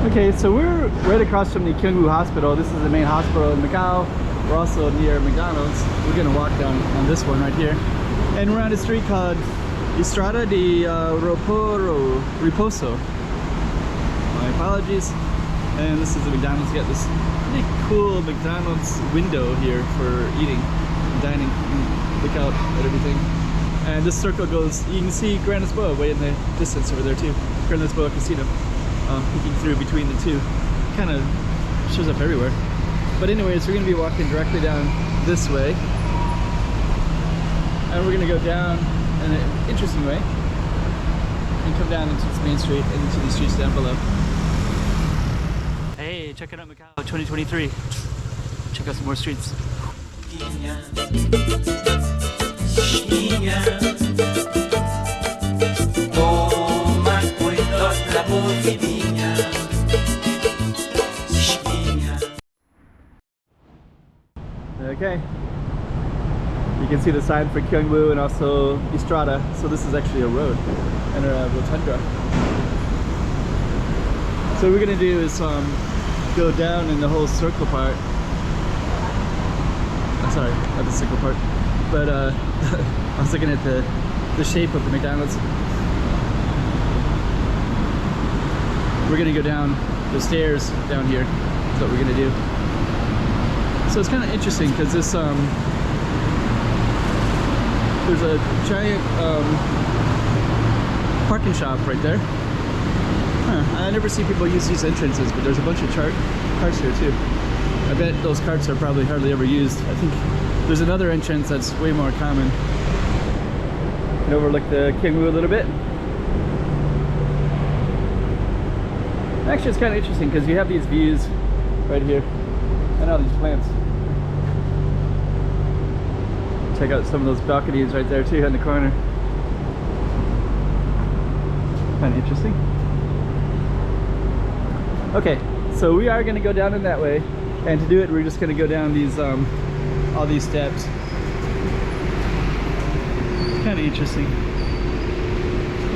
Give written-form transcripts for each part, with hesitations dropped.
Okay, so we're right across from the Kyungwoo Hospital. This is the main hospital in Macau. We're also near McDonald's. We're gonna walk down on this one right here. And we're on a street called Estrada de Repouso. My apologies. And this is the McDonald's. You got this pretty cool McDonald's window here for eating and dining. Look out at everything. And this circle goes, you can see Grand Lisboa way in the distance over there too. Grand Lisboa Casino. Peeking through between the two. Kind of shows up everywhere. But anyways, we're going to be walking directly down this way. And we're going to go down in an interesting way. And come down into this main street and into the streets down below. Hey, check it out Macau 2023. Check out some more streets. Okay, you can see the sign for Kyungwoo and also Estrada. So this is actually a road and a rotunda. So what we're gonna do is go down in the whole circle part. I'm sorry, not the circle part, but I was looking at the shape of the McDonald's. We're gonna go down the stairs down here. That's what we're gonna do. So it's kind of interesting because this there's a giant parking shop right there. I never see people use these entrances, but there's a bunch of carts here too. I bet those carts are probably hardly ever used. I think there's another entrance that's way more common. You can overlook the Kyungwoo a little bit. Actually, it's kind of interesting because you have these views right here and all these plants. Check out some of those balconies right there too in the corner. Kind of interesting. Okay, so we are going to go down in that way, and to do it we're just going to go down these all these steps. Kind of interesting.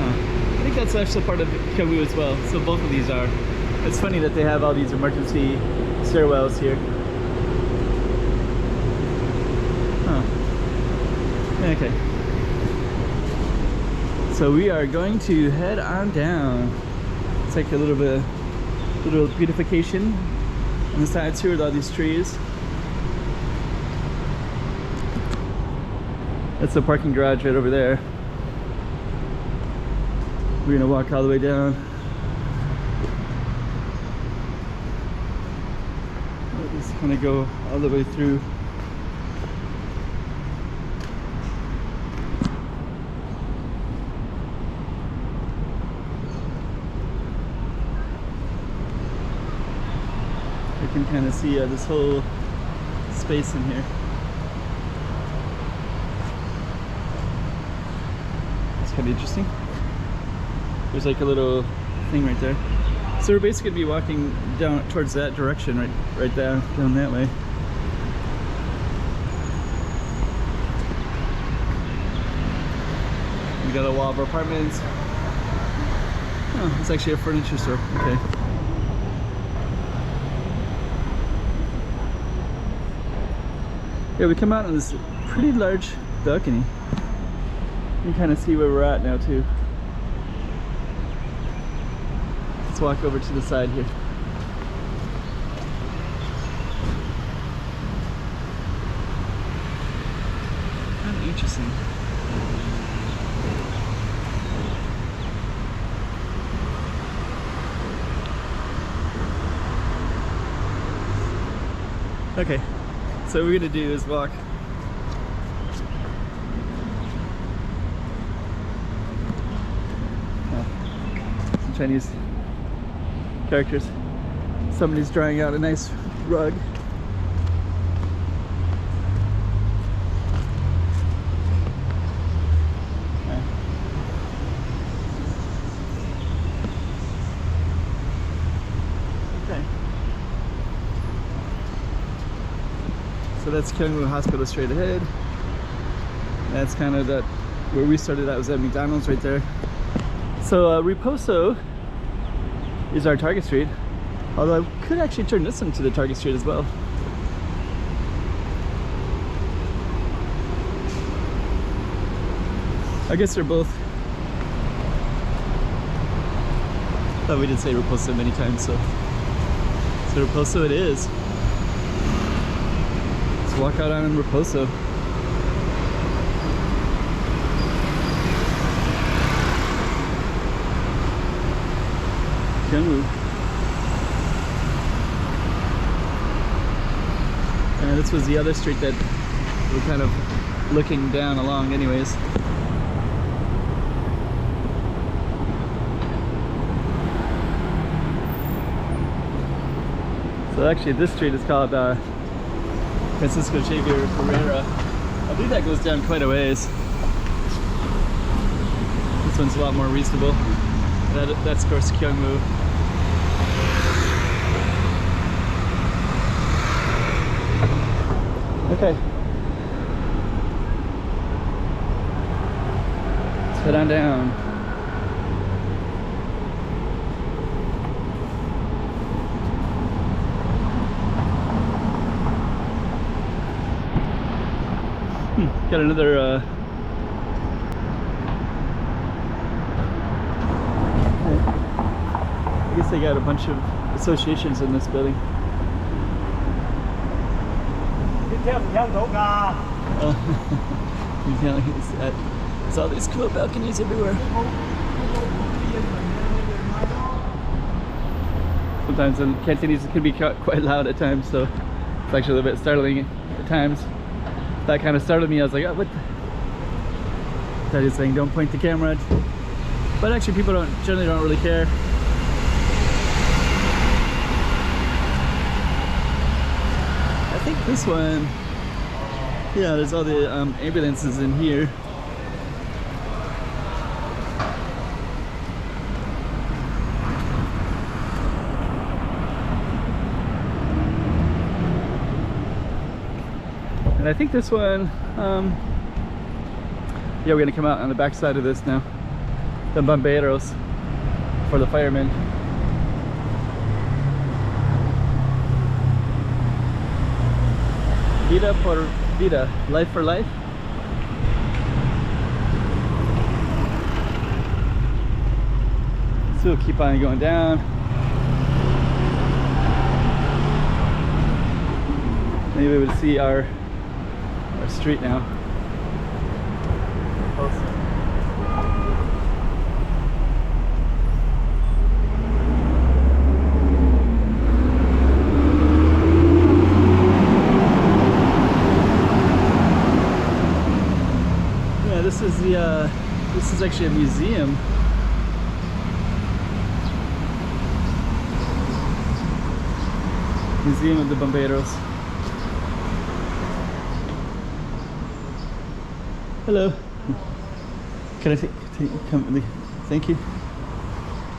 I think that's actually part of Kyungwoo as well. So both of these are. It's funny that they have all these emergency stairwells here. Okay. So we are going to head on down. It's like a little beautification on the sides here with all these trees. That's the parking garage right over there. We're gonna walk all the way down. We'll just kind of go all the way through. You can kind of see this whole space in here. It's kind of interesting. There's like a little thing right there. So we're basically gonna be walking down towards that direction, right down that way. We got a wall of apartments. Oh, it's actually a furniture store. Okay. Yeah, we come out on this pretty large balcony. You can kind of see where we're at now too. Let's walk over to the side here. Kind of interesting. Okay, so what we're gonna do is walk some Chinese characters. Somebody's drawing out a nice rug. Okay. So that's Kyungwoo Hospital straight ahead. That's kind of that where we started. That was at McDonald's right there. So Repouso is our target street. Although I could actually turn this into the Target Street as well. I guess they're both. Oh, we did say Repouso many times, so Repouso it is. Let's walk out on Repouso. Gangwu. And this was the other street that we're kind of looking down along anyways. So actually this street is called Francisco Xavier Pereira. I believe that goes down quite a ways. This one's a lot more reasonable. That's of course Gyeongmu. Okay. Let's head on down. Got another I guess they got a bunch of associations in this building. There's all these cool balconies everywhere. Sometimes in Cantonese it can be quite loud at times, so it's actually a little bit startling at times. That kind of startled me. I was like, oh, what? That is saying don't point the camera. But actually people generally don't really care. I think this one, yeah, there's all the ambulances in here. And I think this one, yeah, we're gonna come out on the back side of this now. The bomberos for the firemen. Vida por vida, life for life. So we'll keep on going down. Maybe we would see our street now. Yeah, this is the this is actually a museum. Museum of the Bomberos. Hello. Can I come? Thank you.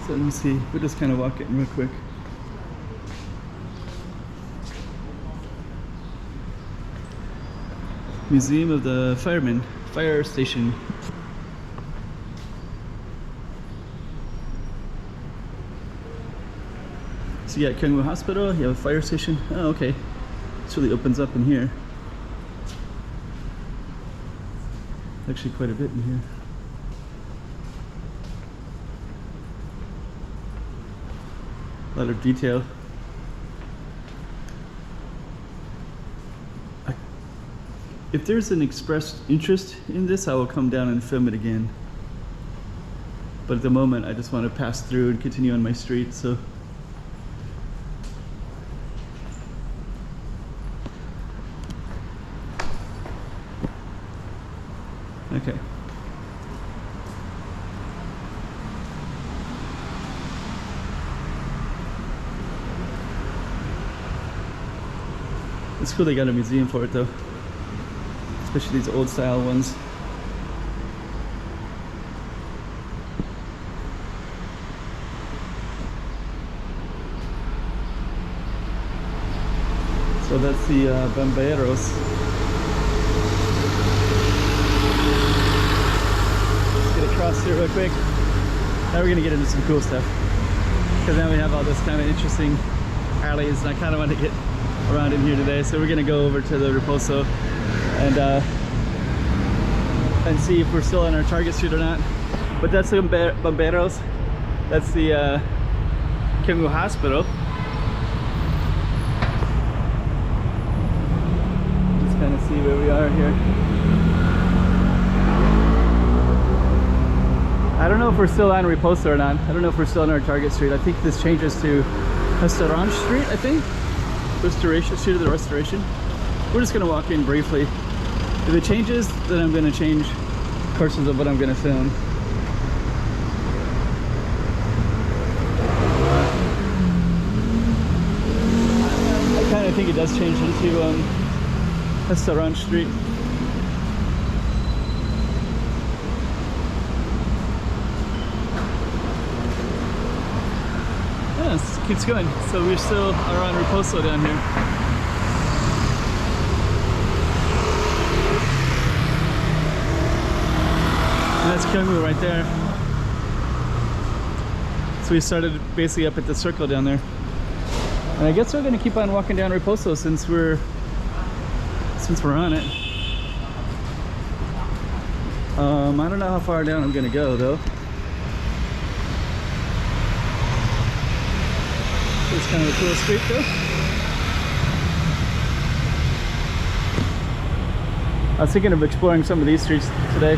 So let me see. We'll just kind of walk in real quick. Museum of the Firemen, fire station. So you got Gyeongmu Hospital. You have a fire station. Oh, okay. This really opens up in here. Actually quite a bit in here. A lot of detail. If there's an expressed interest in this, I will come down and film it again. But at the moment, I just want to pass through and continue on my street, so. Okay. It's cool they got a museum for it though. Especially these old style ones. So that's the bomberos. Across here real quick. Now we're gonna get into some cool stuff, because now we have all this kind of interesting alleys, and I kind of want to get around in here today. So we're gonna go over to the Repouso and see if we're still on our target street or not. But that's the Bomberos. That's the Kimgu Hospital. Just kind of see where we are here. I don't know if we're still on Repouso or not. I don't know if we're still on our target street. I think this changes to Restaurant Street, I think. Restoration Street of the Restoration. We're just gonna walk in briefly. If it changes, then I'm gonna change courses of what I'm gonna film. I kind of think it does change into Restaurant Street. Yeah, it keeps going. So we still are on Repouso down here. And that's Kimgu right there. So we started basically up at the circle down there. And I guess we're gonna keep on walking down Repouso since we're on it. I don't know how far down I'm gonna go though. It's kind of a cool street though. I was thinking of exploring some of these streets today.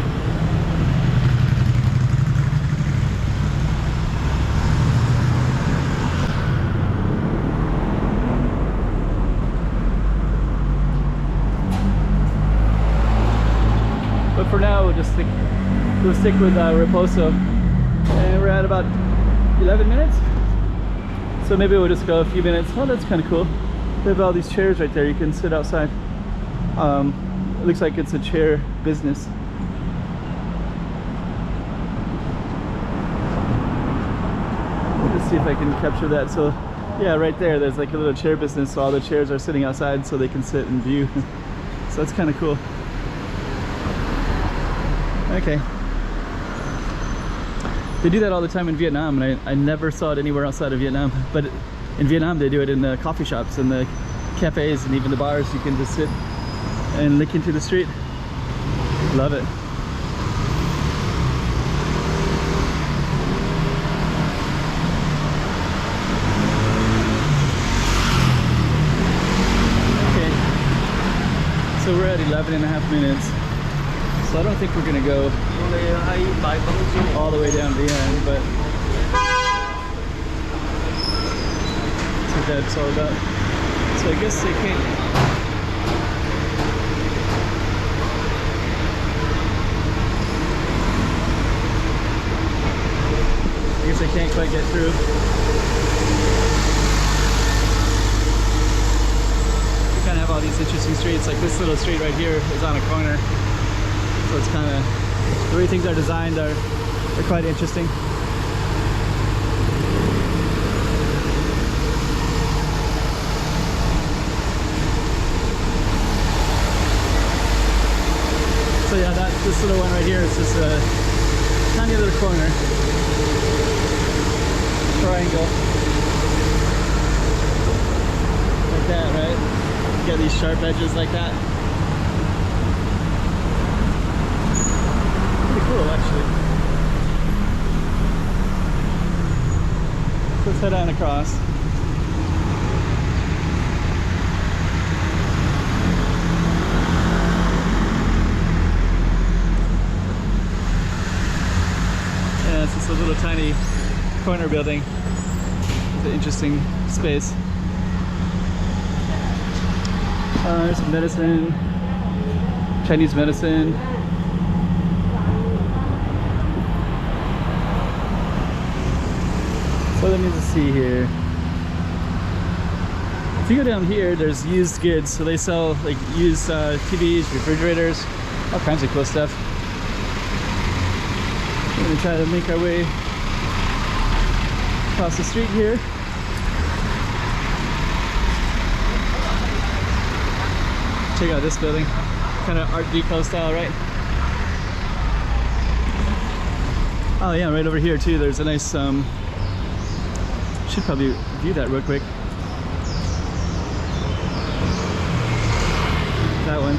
But for now, we'll stick with Repouso. And we're at about 11 minutes. So maybe we'll just go a few minutes. Oh, that's kind of cool. They have all these chairs right there. You can sit outside. It looks like it's a chair business. Let's see if I can capture that. So yeah, right there, there's like a little chair business. So all the chairs are sitting outside so they can sit and view. So that's kind of cool. Okay. They do that all the time in Vietnam, and I never saw it anywhere outside of Vietnam. But in Vietnam, they do it in the coffee shops and the cafes and even the bars. You can just sit and look into the street. Love it. Okay. So we're at 11.5 minutes. So I don't think we're gonna go all the way down to the end, but that's what that's all about. So I guess they can't. I guess I can't quite get through. We kind of have all these interesting streets. Like this little street right here is on a corner. So it's kind of, the way things are designed they're quite interesting. So yeah, this little one right here is just a tiny little corner. Triangle. Like that, right? You got these sharp edges like that. Cool, actually. So let's head on across. Yeah, it's just a little tiny corner building. It's an interesting space. There's some medicine, Chinese medicine. So let me just see here. If you go down here, there's used goods. So they sell like used TVs, refrigerators, all kinds of cool stuff. We're gonna try to make our way across the street here. Check out this building, kind of Art Deco style, right? Oh yeah, right over here too. There's a nice. Should probably view that real quick. that one.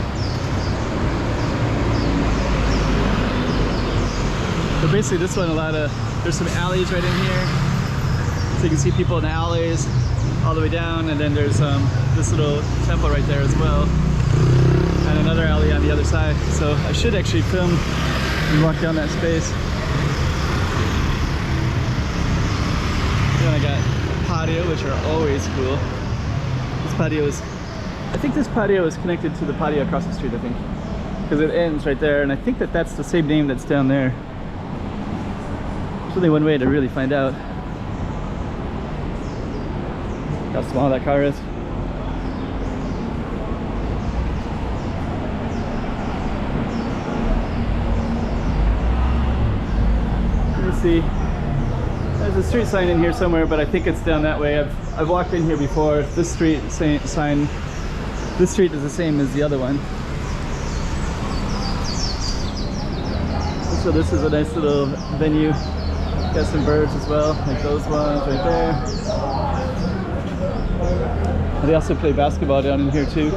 So basically this one, there's some alleys right in here. So you can see people in the alleys all the way down, and then there's this little temple right there as well. And another alley on the other side. So I should actually film and walk down that space. Then I got patio, which are always cool. This patio is, I think this patio is connected to the patio across the street, I think. Because it ends right there, and I think that that's the same name that's down there. There's only one way to really find out how small that car is. See, there's a street sign in here somewhere, but I think it's down that way. I've walked in here before. This street sign, this street is the same as the other one. So this is a nice little venue. Got some birds as well, like those ones right there. And they also play basketball down in here too.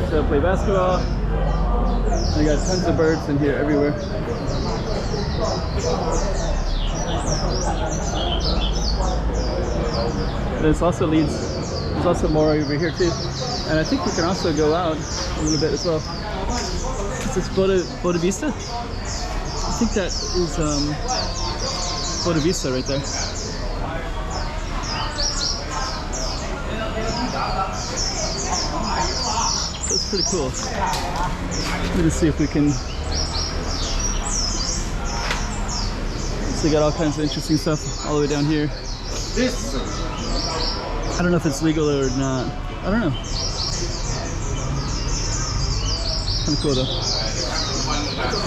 So play basketball. I got tons of birds in here everywhere. There's also more over here too. And I think we can also go out a little bit as well. Is this Boa Vista? I think that is Boa Vista right there. So it's pretty cool. Let me see if we can. So you got all kinds of interesting stuff all the way down here. I don't know if it's legal or not. I don't know. Kind of cool though.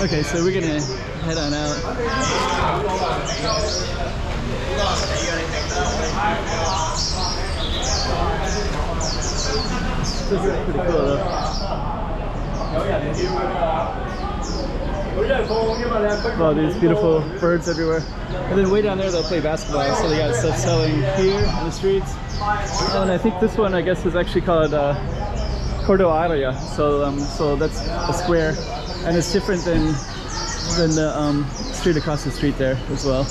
Okay, so we're gonna head on out. This is pretty cool though. Wow, these beautiful birds everywhere. And then way down there they'll play basketball, so they got stuff selling here on the streets. And I think this one, I guess, is actually called Cordoaria. So that's a square, and it's different than the street across the street there as well.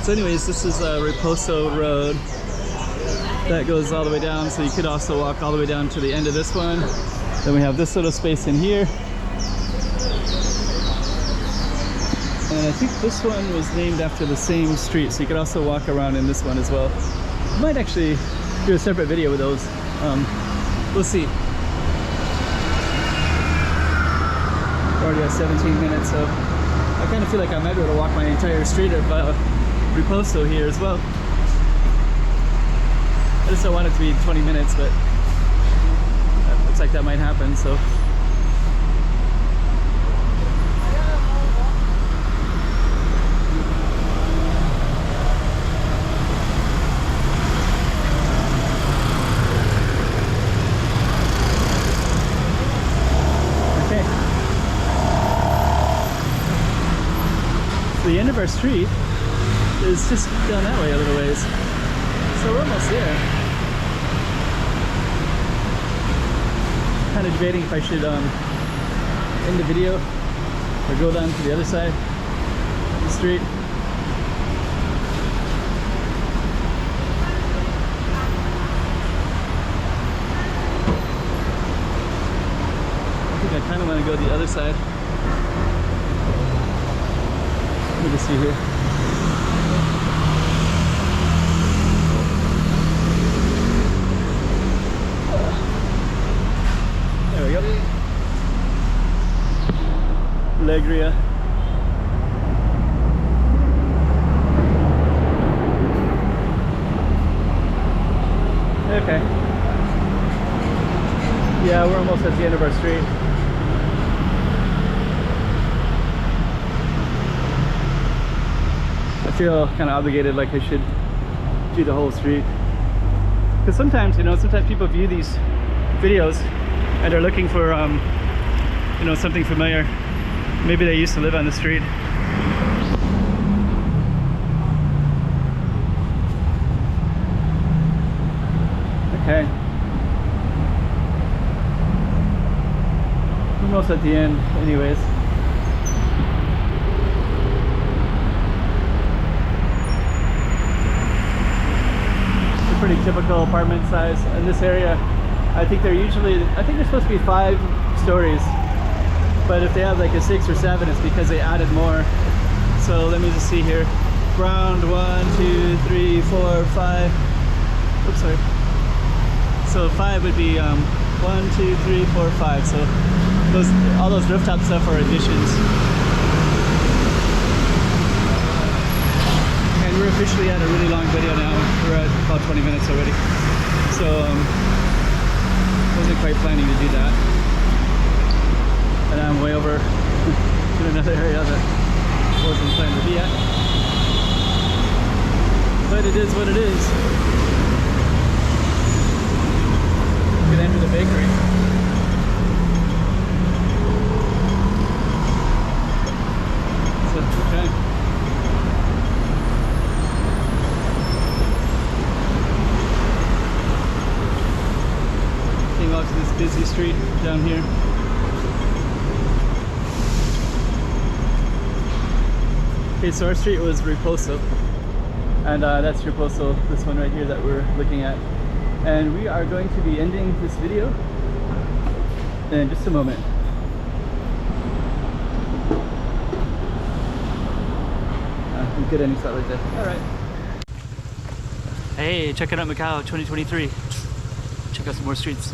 So anyways, this is Repouso Road. That goes all the way down, so you could also walk all the way down to the end of this one. Then we have this little space in here. And I think this one was named after the same street, so you could also walk around in this one as well. I might actually do a separate video with those. We'll see. We're already at 17 minutes, so I kind of feel like I might be able to walk my entire street of Repouso here as well. I just don't want it to be 20 minutes, but it looks like that might happen, so. Okay. So the end of our street is just down that way a little ways. So we're almost there. Kind of debating if I should end the video or go down to the other side of the street. I think I kind of want to go the other side. Let me just see here. There we go. Alegria. Okay. Yeah, we're almost at the end of our street. I feel kind of obligated, like I should do the whole street. Because sometimes, sometimes people view these videos and they're looking for, something familiar. Maybe they used to live on the street. Okay. Almost at the end, anyways. It's a pretty typical apartment size in this area. I think they're supposed to be 5 stories, but if they have like a 6 or 7, it's because they added more. So let me just see here. Ground 1, 2, 3, 4, 5. Oops, sorry. So 5 would be 1, 2, 3, 4, 5. So all those rooftop stuff are additions. And we're officially at a really long video now. We're at about 20 minutes already. So wasn't quite planning to do that. And I'm way over to another area that wasn't planning to be at. But it is what it is. You can enter the bakery. So, okay. Came out to this busy street down here. Okay, so our street was Repouso. And that's Repouso, this one right here that we're looking at. And we are going to be ending this video in just a moment. I'm good ending spot right there. Alright. Hey, check it out Macau 2023. Check out some more streets.